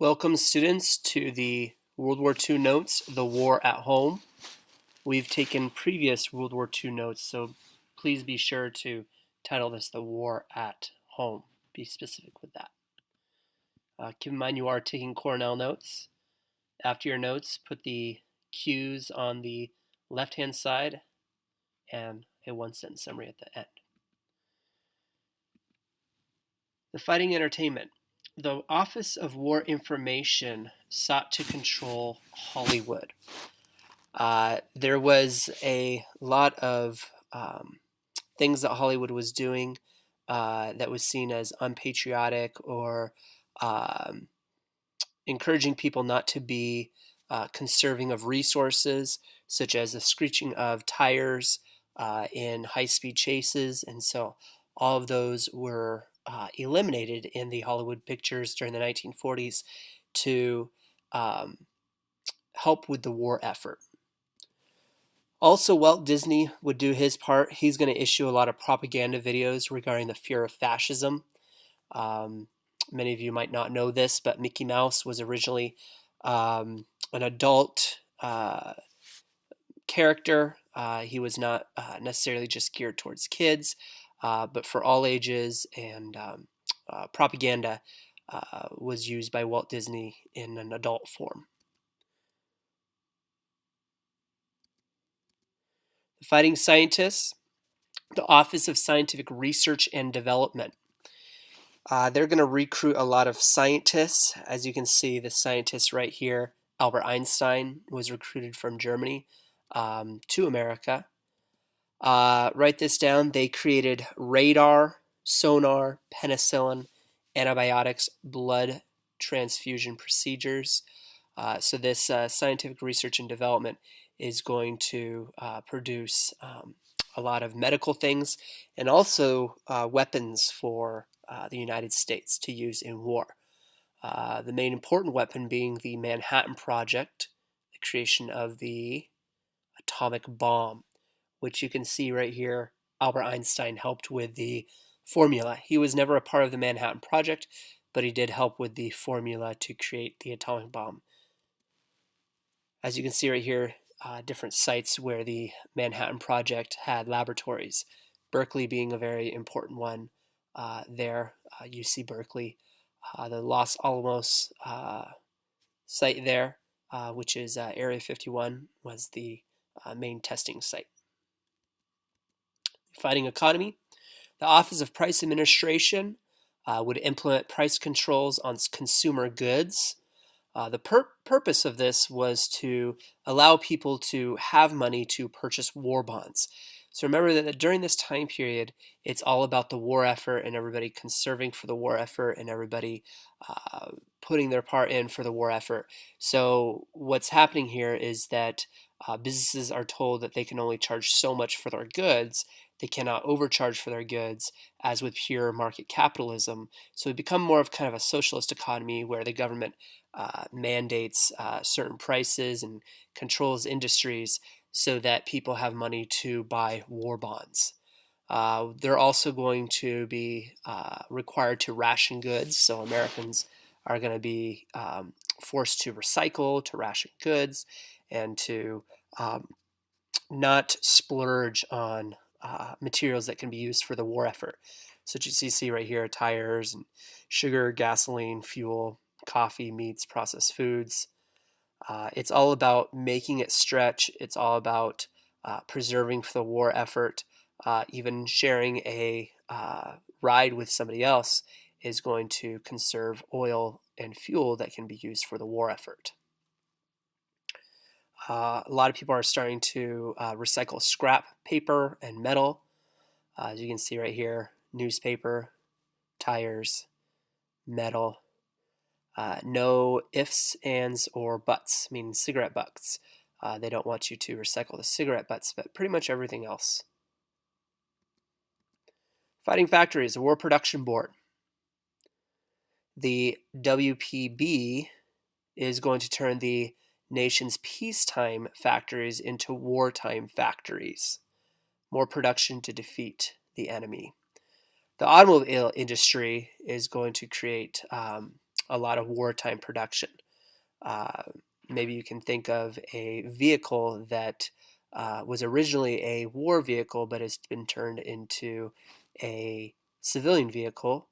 Welcome students to the World War II notes, The War at Home. We've taken previous World War II notes, so please be sure to title this The War at Home. Be specific with that. Keep in mind you are taking Cornell notes. After your notes, put the cues on the left-hand side and a one-sentence summary at the end. The fighting entertainment. The Office of War Information sought to control Hollywood. There was a lot of things that Hollywood was doing that was seen as unpatriotic or encouraging people not to be conserving of resources, such as the screeching of tires in high-speed chases. And so all of those were eliminated in the Hollywood pictures during the 1940s to help with the war effort. Also, Walt Disney would do his part. He's going to issue a lot of propaganda videos regarding the fear of fascism. Many of you might not know this, but Mickey Mouse was originally an adult character. He was not necessarily just geared towards kids, but for all ages, and propaganda was used by Walt Disney in an adult form. The fighting scientists, the Office of Scientific Research and Development. They're going to recruit a lot of scientists. As you can see, the scientists right here, Albert Einstein was recruited from Germany to America. Write this down. They created radar, sonar, penicillin, antibiotics, blood transfusion procedures. So this scientific research and development is going to produce a lot of medical things and also weapons for the United States to use in war. The main important weapon being the Manhattan Project, the creation of the atomic bomb, which you can see right here. Albert Einstein helped with the formula. He was never a part of the Manhattan Project, but he did help with the formula to create the atomic bomb. As you can see right here, different sites where the Manhattan Project had laboratories. Berkeley being a very important one there, UC Berkeley. The Los Alamos site there, which is Area 51, was the main testing site. Fighting economy. The Office of Price Administration would implement price controls on consumer goods. The purpose of this was to allow people to have money to purchase war bonds. So remember that during this time period, it's all about the war effort and everybody conserving for the war effort and everybody putting their part in for the war effort. So what's happening here is that businesses are told that they can only charge so much for their goods. They cannot overcharge for their goods, as with pure market capitalism. So it become more of kind of a socialist economy where the government mandates certain prices and controls industries so that people have money to buy war bonds. They're also going to be required to ration goods, so Americans are going to be forced to recycle, to ration goods, and to not splurge on materials that can be used for the war effort. Such as you see right here, tires and sugar, gasoline, fuel, coffee, meats, processed foods. It's all about making it stretch. It's all about preserving for the war effort. Even sharing a ride with somebody else is going to conserve oil and fuel that can be used for the war effort. A lot of people are starting to recycle scrap paper and metal. As you can see right here, newspaper, tires, metal. No ifs, ands, or buts, meaning cigarette butts. They don't want you to recycle the cigarette butts, but pretty much everything else. Fighting factories, the War Production Board. The WPB is going to turn the nation's peacetime factories into wartime factories. More production to defeat the enemy. The automobile industry is going to create a lot of wartime production. Maybe you can think of a vehicle that was originally a war vehicle but has been turned into a civilian vehicle.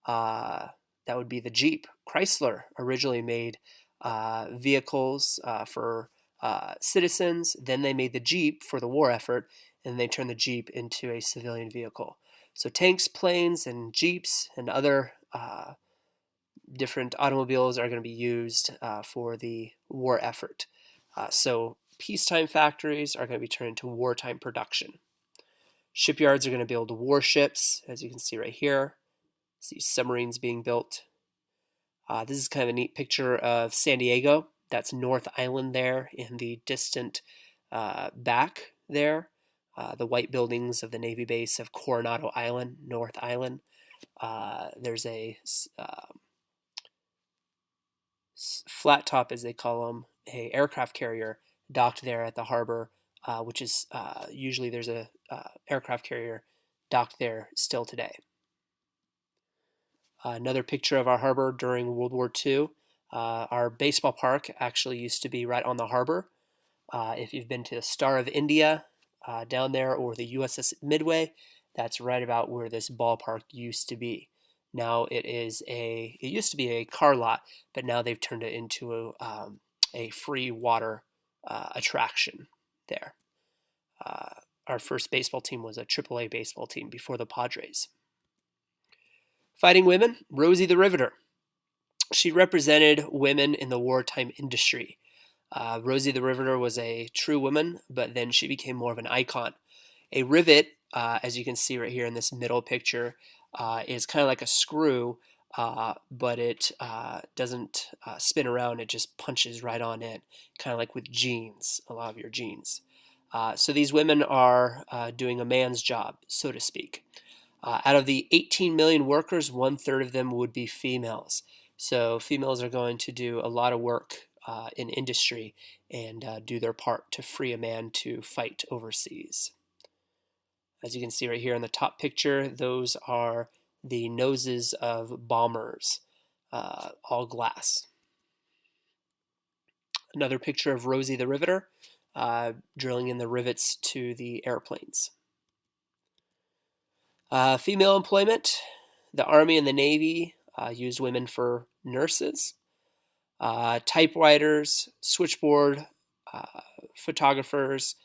That would be the Jeep. Chrysler originally made vehicles for citizens, then they made the Jeep for the war effort, and they turned the Jeep into a civilian vehicle. So tanks, planes, and Jeeps and other different automobiles are going to be used for the war effort. So peacetime factories are going to be turned into wartime production. Shipyards are going to build warships, as you can see right here. See submarines being built. This is kind of a neat picture of San Diego. That's North Island there in the distant back there. The white buildings of the Navy base of Coronado Island, North Island. There's a flat top, as they call them, a aircraft carrier docked there at the harbor, which is usually there's a aircraft carrier docked there still today. Another picture of our harbor during World War II. Our baseball park actually used to be right on the harbor. If you've been to the Star of India down there, or the USS Midway, that's right about where this ballpark used to be. Now it used to be a car lot, but now they've turned it into a free water attraction there. Our first baseball team was a AAA baseball team before the Padres. Fighting women, Rosie the Riveter. She represented women in the wartime industry. Rosie the Riveter was a true woman, but then she became more of an icon. A rivet, as you can see right here in this middle picture, is kind of like a screw, but it doesn't spin around. It just punches right on in, kind of like with jeans, a lot of your jeans. So these women are doing a man's job, so to speak. Out of the 18 million workers, 1/3 of them would be females. So females are going to do a lot of work in industry and do their part to free a man to fight overseas. As you can see right here in the top picture, those are the noses of bombers, all glass. Another picture of Rosie the Riveter drilling in the rivets to the airplanes. Female employment. The Army and the Navy used women for nurses, typewriters, switchboard, photographers,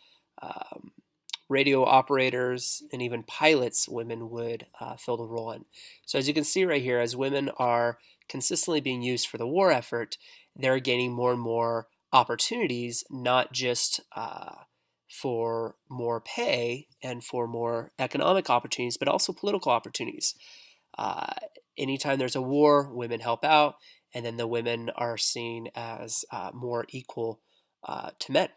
radio operators, and even pilots women would fill the role in. So as you can see right here, as women are consistently being used for the war effort, they're gaining more and more opportunities, not just for more pay and for more economic opportunities, but also political opportunities. Anytime there's a war, women help out, and then the women are seen as more equal to men.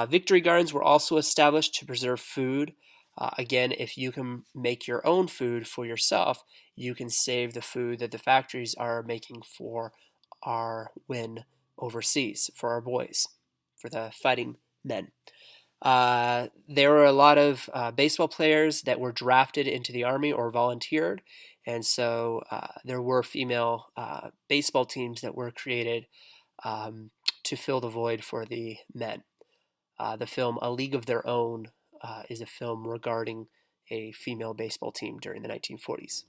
Victory gardens were also established to preserve food. Again, if you can make your own food for yourself, you can save the food that the factories are making for our win overseas, for our boys, for the fighting men. There were a lot of baseball players that were drafted into the Army or volunteered, and so there were female baseball teams that were created to fill the void for the men. The film A League of Their Own is a film regarding a female baseball team during the 1940s.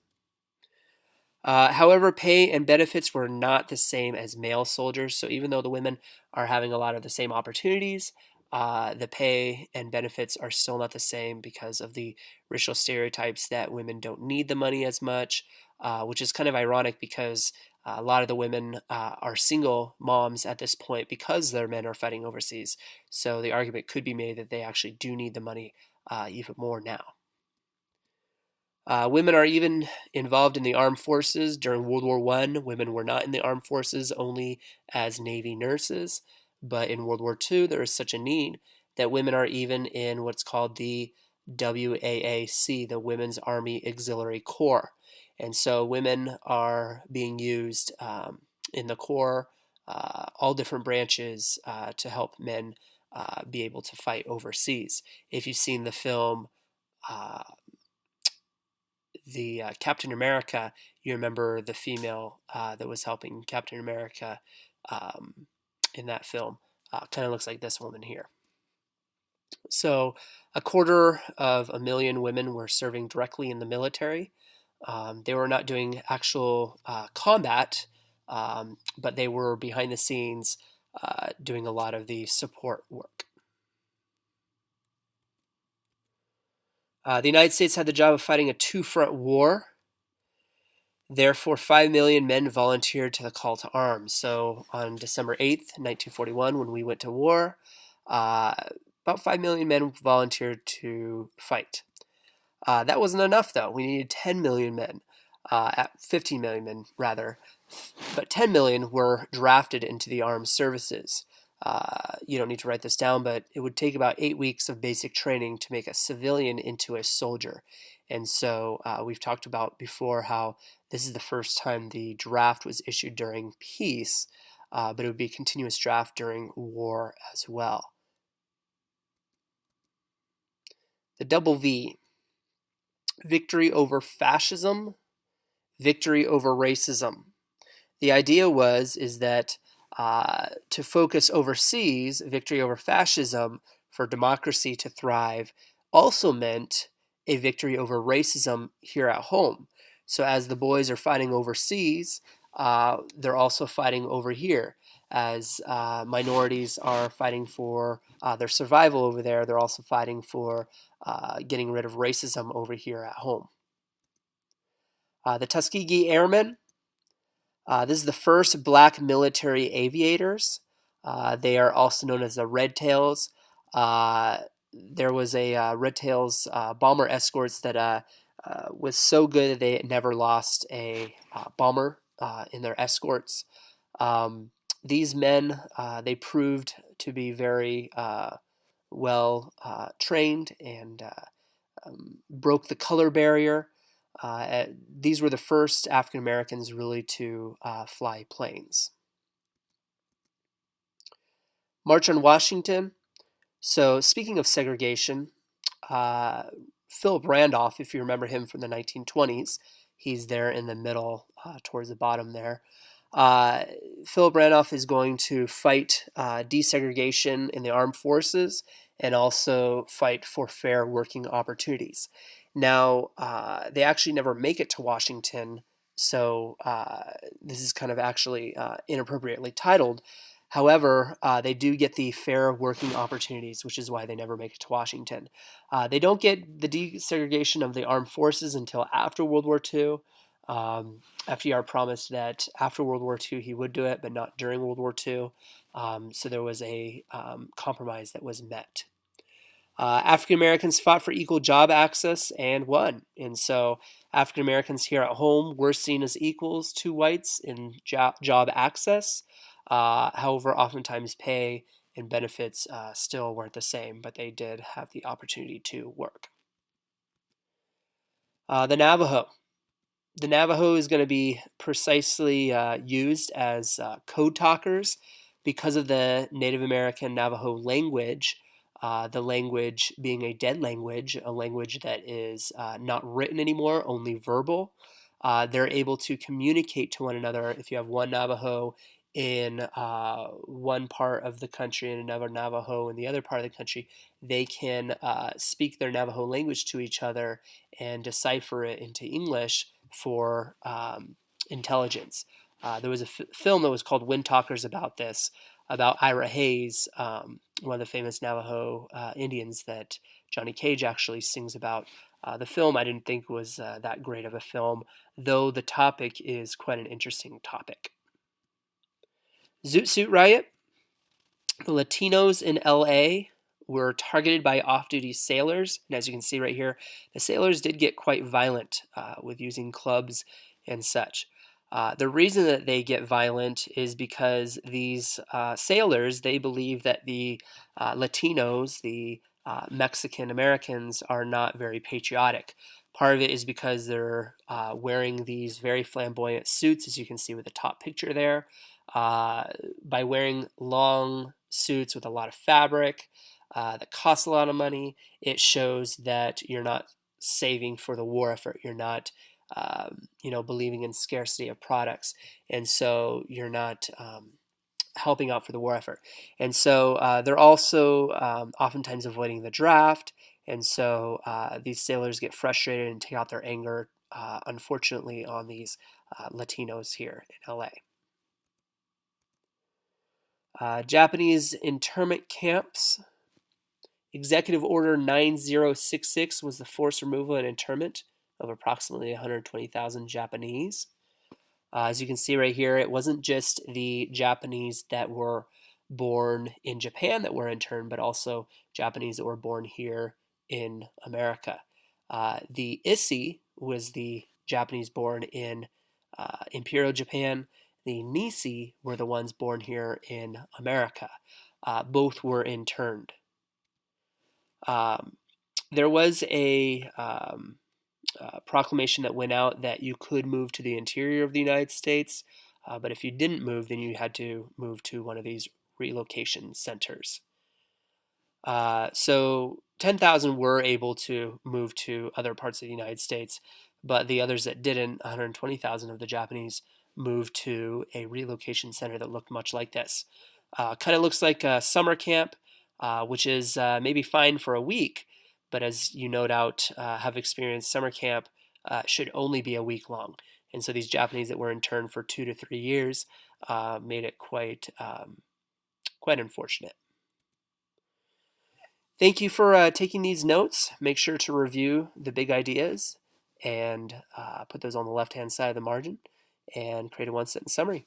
However, pay and benefits were not the same as male soldiers, so even though the women are having a lot of the same opportunities, the pay and benefits are still not the same because of the racial stereotypes that women don't need the money as much, which is kind of ironic because a lot of the women are single moms at this point because their men are fighting overseas. So the argument could be made that they actually do need the money even more now. Women are even involved in the armed forces. During World War I, women were not in the armed forces only as Navy nurses, but in World War II, there is such a need that women are even in what's called the WAAC, the Women's Army Auxiliary Corps. And so women are being used in the Corps, all different branches to help men be able to fight overseas. If you've seen the film the Captain America, you remember the female that was helping Captain America um, in that film. Kind of looks like this woman here. So, 250,000 women were serving directly in the military. They were not doing actual combat, but they were behind the scenes doing a lot of the support work. The United States had the job of fighting a two-front war. Therefore, 5 million men volunteered to the call to arms. So on December 8th, 1941, when we went to war, about 5 million men volunteered to fight. That wasn't enough, though. We needed 10 million men, 15 million men, rather. But 10 million were drafted into the armed services. You don't need to write this down, but it would take about 8 weeks of basic training to make a civilian into a soldier. And so we've talked about before how this is the first time the draft was issued during peace, but it would be a continuous draft during war as well. The double V: victory over fascism, victory over racism. The idea is that to focus overseas, victory over fascism, for democracy to thrive, also meant a victory over racism here at home. So as the boys are fighting overseas, they're also fighting over here. As minorities are fighting for their survival over there, they're also fighting for getting rid of racism over here at home. The Tuskegee Airmen. This is the first black military aviators. They are also known as the Red Tails. There was a Red Tails bomber escorts that was so good that they never lost a bomber in their escorts. These men, they proved to be very well trained and broke the color barrier. These were the first African Americans really to fly planes. March on Washington. So speaking of segregation, Philip Randolph, if you remember him from the 1920s, he's there in the middle towards the bottom there. Philip Randolph is going to fight desegregation in the armed forces and also fight for fair working opportunities. Now, they actually never make it to Washington, so this is kind of actually inappropriately titled. However, they do get the fair working opportunities, which is why they never make it to Washington. They don't get the desegregation of the armed forces until after World War II. FDR promised that after World War II he would do it, but not during World War II. So there was a compromise that was met. African Americans fought for equal job access and won. And so African Americans here at home were seen as equals to whites in job access. However, oftentimes pay and benefits still weren't the same, but they did have the opportunity to work. The Navajo. The Navajo is going to be precisely used as code talkers because of the Native American Navajo language. The language being a dead language, a language that is not written anymore, only verbal. They're able to communicate to one another. If you have one Navajo in one part of the country and another Navajo in the other part of the country, they can speak their Navajo language to each other and decipher it into English for intelligence. There was a film that was called Wind Talkers about this, about Ira Hayes, one of the famous Navajo Indians that Johnny Cage actually sings about. The film I didn't think was that great of a film, though the topic is quite an interesting topic. Zoot Suit Riot. The Latinos in LA were targeted by off-duty sailors, and as you can see right here, the sailors did get quite violent with using clubs and such. The reason that they get violent is because these sailors, they believe that the Latinos, the Mexican Americans, are not very patriotic. Part of it is because they're wearing these very flamboyant suits, as you can see with the top picture there. By wearing long suits with a lot of fabric that costs a lot of money, it shows that you're not saving for the war effort. You're not, believing in scarcity of products, and so you're not helping out for the war effort. And so they're also oftentimes avoiding the draft, and so these sailors get frustrated and take out their anger, unfortunately, on these Latinos here in LA. Japanese internment camps. Executive Order 9066 was the forced removal and internment of approximately 120,000 Japanese. As you can see right here, it wasn't just the Japanese that were born in Japan that were interned, but also Japanese that were born here in America. The Issei was the Japanese born in Imperial Japan. The Nisei were the ones born here in America. Both were interned. There was a proclamation that went out that you could move to the interior of the United States, but if you didn't move, then you had to move to one of these relocation centers. So 10,000 were able to move to other parts of the United States, but the others that didn't, 120,000 of the Japanese, moved to a relocation center that looked much like this. Kind of looks like a summer camp, which is maybe fine for a week, but as you no doubt have experienced, summer camp should only be a week long. And so these Japanese that were interned for 2 to 3 years made it quite unfortunate. Thank you for taking these notes. Make sure to review the big ideas and put those on the left-hand side of the margin and create a one-sentence summary.